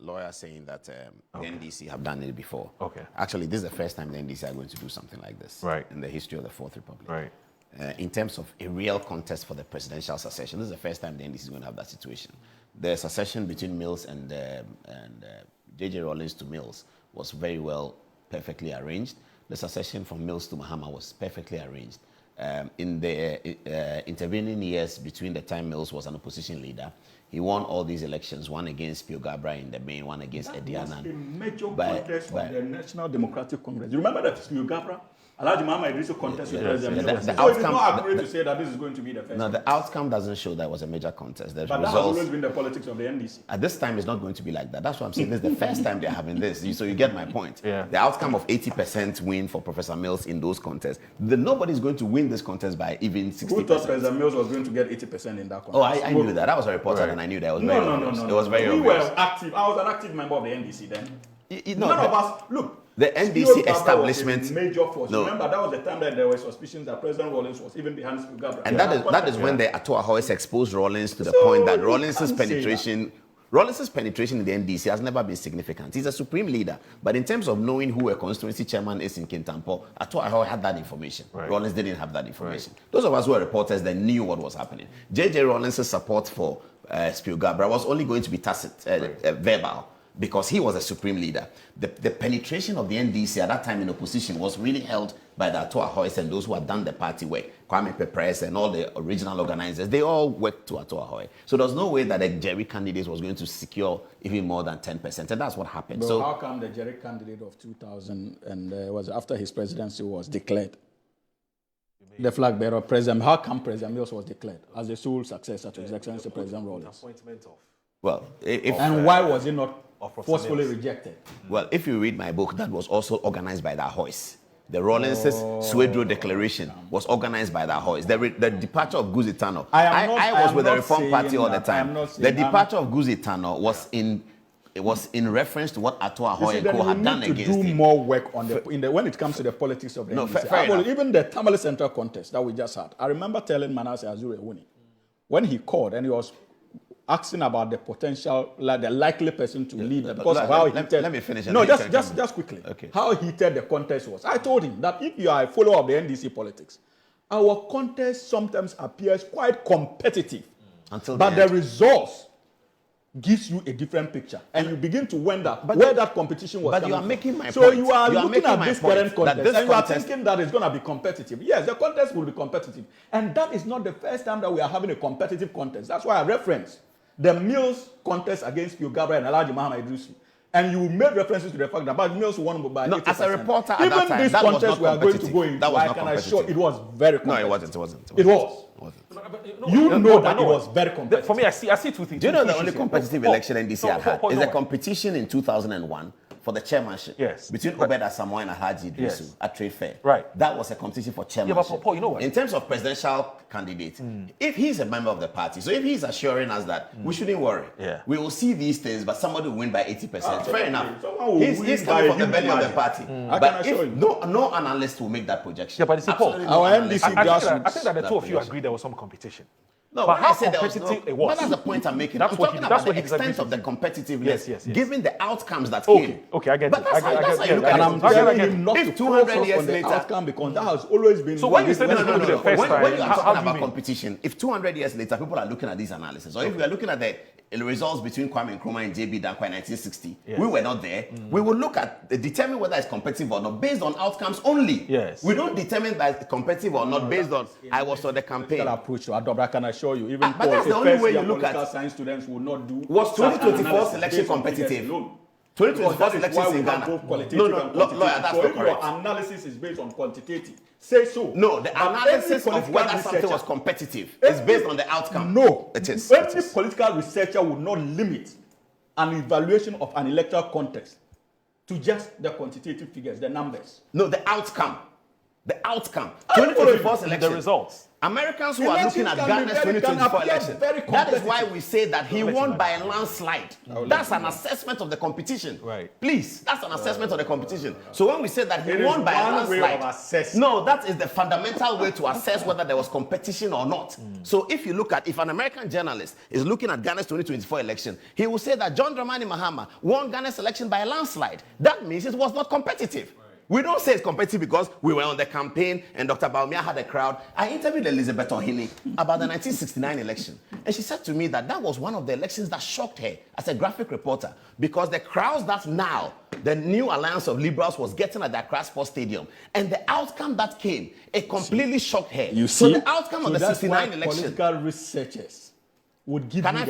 lawyer saying that the NDC have done it before. Okay. Actually, this is the first time the NDC are going to do something like this in the history of the Fourth Republic. Right. In terms of a real contest for the presidential succession, this is the first time the NDC is going to have that situation. The succession between Mills and J.J. Rawlings to Mills was very well, perfectly arranged. The succession from Mills to Mahama was perfectly arranged. In the intervening years between the time Mills was an opposition leader, he won all these elections, one against Pio Gabra in the main, one against Eddie Annan. That was a major contest of the National Democratic Congress. You remember that Pio Gabra? Alhaji Mahama Idrisu contest with President Mills. So it's not accurate to say that this is going to be the first. No, the outcome doesn't show that it was a major contest. But that has always been the politics of the NDC. At this time, it's not going to be like that. That's what I'm saying. This is the first time they're having this. So you get my point. Yeah. The outcome of 80% win for Professor Mills in those contests. Nobody's going to win this contest by even 60%. Who thought President Mills was going to get 80% in that contest? Oh, I knew that. That was a reporter, and I knew that. It was very obvious. It was very obvious. We were active. I was an active member of the NDC then. None of us, look. The NDC establishment. Was a major force. No. Remember, that was the time that there were suspicions that President Rawlings was even behind Pio Gabra. And that is when the Adom-Otchere exposed Rawlings to the point that Rawlings's penetration in the NDC has never been significant. He's a supreme leader, but in terms of knowing who a constituency chairman is in Kintampo, Adom-Otchere had that information. Right. Rawlings didn't have that information. Right. Those of us who were reporters that knew what was happening. J.J. Rawlings's support for Pio Gabra was only going to be tacit, verbal, because he was a supreme leader. The penetration of the NDC at that time in opposition was really held by the Adom-Otchere and those who had done the party work. Kwame Pepres and all the original organizers, they all worked to Adom-Otchere. So there's no way that a Jerry candidate was going to secure even more than 10%. And that's what happened. But so how come the Jerry candidate of 2000 and was after his presidency was declared? The flag bearer president, how come President Mills was declared as the sole successor to His Excellency President Rawlings? Well, and why was it not forcefully rejected? Well, if you read my book, that was also organized by the Ahoys. The Rawlings' Swedro declaration was organized by the Ahoys. The departure of Guzitano. I was with the Reform Party all the time. The departure of Guzitano was in reference to what Adom-Otchere and Co had done against him. We need to do more work on when it comes to the politics of the NDC. Even the Tamale Central contest that we just had, I remember telling Manasseh Azure-Ewuni when he called and he was asking about the potential, like the likely person to lead, because of how heated. Let me finish. No, just quickly. Okay. How heated the contest was. I told him that if you are a follower of the NDC politics, our contest sometimes appears quite competitive, but the results gives you a different picture, and you begin to wonder where that competition was. But you are making my point. So you are looking at this current contest, and you are thinking that it's going to be competitive. Yes, the contest will be competitive, and that is not the first time that we are having a competitive contest. That's why I referenced the Mills contest against Pio Gabra and Alhaji Mahama Idrisu. And you made references to the fact that Mills won by 80%. As a reporter at even that time, this that contest was we not are going to go into, I can assure it was very competitive. No, it wasn't. It was. You know that it was very competitive. For me, I see two things. Do you know the only competitive election NDC had is a competition in 2001 for the chairmanship between Obed Asamoah and Alhaji Idrisu at Trade Fair. Right. That was a competition for chairmanship. Yeah, but Paul, you know what? In terms of presidential candidates, if he's a member of the party, so if he's assuring us that we shouldn't worry, we will see these things, but somebody will win by 80%. Fair enough. He's coming from the belly of the party. But if no analyst will make that projection. Yeah, but it's Paul. Our NDC grassroots. I think that the two of you agree there was some competition. No, but how competitive it was. But that's the point I'm making. That's what the extent of the competitiveness, yes. given the outcomes that came. Okay, I get it. But that's how you look at it. And I'm telling him not if to 200 years on the later, outcome, because that has always been. So when you say this is going to be the first time, when you are talking about competition, if 200 years later people are looking at these analysis, or if we are looking at the results between Kwame Nkrumah and JB Dankwa in 1960, we were not there. We will look at determine whether it's competitive or not based on outcomes only. Yes. We don't determine that it's competitive or not based on I was on the campaign. Approach to Adom, I can assure you, even but that's the only way you look political at science students will not do. Was 2024 selection competitive? 2024 elections in Ghana. No, lawyer, that's so not correct. Your analysis is based on quantitative. Say so. No, the analysis of whether something was competitive is based on the outcome. No, it is. Every political researcher would not limit an evaluation of an electoral contest to just the quantitative figures, the numbers. No, the outcome. The outcome. 2024 election. The results. Americans who are looking at Ghana's 2024 election, that is why we say that he won by a landslide. That's an assessment of the competition. Right. Please, that's an assessment of the competition. So when we say that he won by a landslide, no, that is the fundamental way to assess whether there was competition or not. So if you look at, if an American journalist is looking at Ghana's 2024 election, he will say that John Dramani Mahama won Ghana's election by a landslide. That means it was not competitive. We don't say it's competitive because we were on the campaign and Dr. Baumia had a crowd. I interviewed Elizabeth Suhuyini about the 1969 election. And she said to me that that was one of the elections that shocked her as a graphic reporter because the crowds that now the new alliance of liberals was getting at the Accra Sports Stadium. And the outcome that came, it completely shocked her. So the outcome of the 69 election... Political researchers would give Can I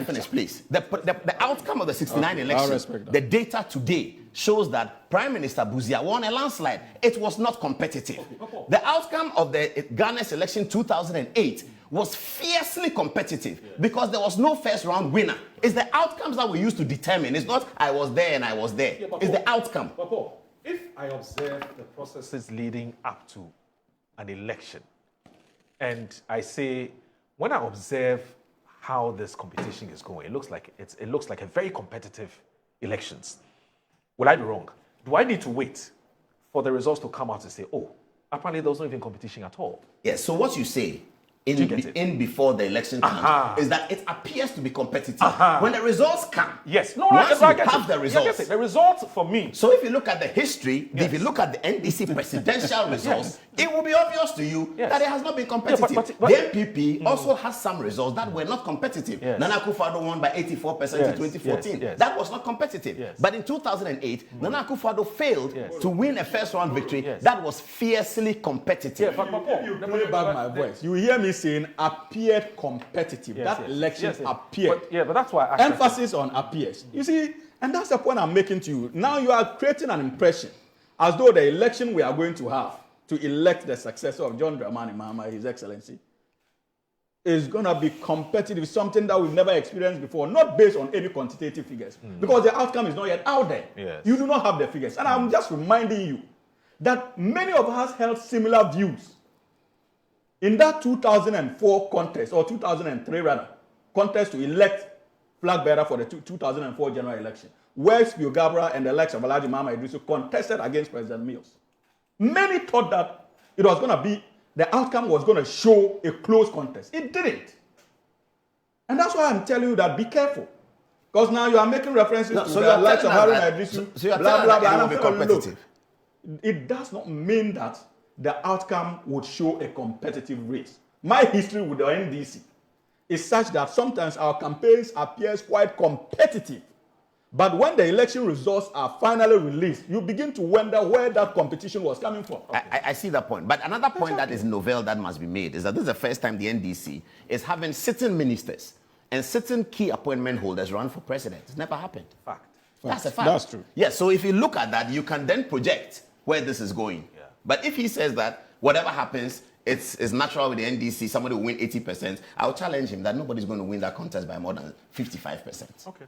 finish, please? The outcome of the 69 election, the data today shows that Prime Minister Buzia won a landslide. It was not competitive. The outcome of the Ghana's election 2008 was fiercely competitive because there was no first round winner. It's the outcomes that we use to determine. It's not I was there and I was there. Yeah, it's the outcome. If I observe the processes leading up to an election, and I say, when I observe how this competition is going, it looks like a very competitive elections. Will I be wrong? Do I need to wait for the results to come out and say, oh, apparently there was not even competition at all? Yes, so what you say in before the election comes is that it appears to be competitive. When the results come, yes, once you have the results. The results for me. So if you look at the history, if you look at the NDC presidential results, it will be obvious to you that it has not been competitive. The NPP also has some results that were not competitive. Nana Akufo-Addo won by 84% in 2014. That was not competitive. But in 2008, Nana Akufo-Addo failed to win a first-round victory that was fiercely competitive. If you play back my voice, you hear me saying appeared competitive. That election appeared. But that's why emphasis on appears. You see, and that's the point I'm making to you. Now you are creating an impression as though the election we are going to have to elect the successor of John Dramani Mahama, His Excellency, is going to be competitive, something that we've never experienced before, not based on any quantitative figures, because the outcome is not yet out there. You do not have the figures. And I'm just reminding you that many of us held similar views in that 2004 contest, or 2003 rather, contest to elect flag bearer for the 2004 general election, where Spiogabra and the likes of Alhaji Mahama Idrisu contested against President Mills. Many thought that it was going to be, the outcome was going to show a close contest. It didn't. And that's why I'm telling you that be careful. Because now you are making references to the likes of Haruna Idrisu, blah, blah, blah. Be competitive. It does not mean that the outcome would show a competitive race. My history with the NDC is such that sometimes our campaigns appears quite competitive. But when the election results are finally released, you begin to wonder where that competition was coming from. I see that point. But another point that is novel that must be made is that this is the first time the NDC is having sitting ministers and sitting key appointment holders run for president. It's never happened. Fact. That's a fact. That's true. Yes, so if you look at that, you can then project where this is going. Yeah. But if he says that whatever happens, it's natural with the NDC, somebody will win 80%, I'll challenge him that nobody's going to win that contest by more than 55%. Okay.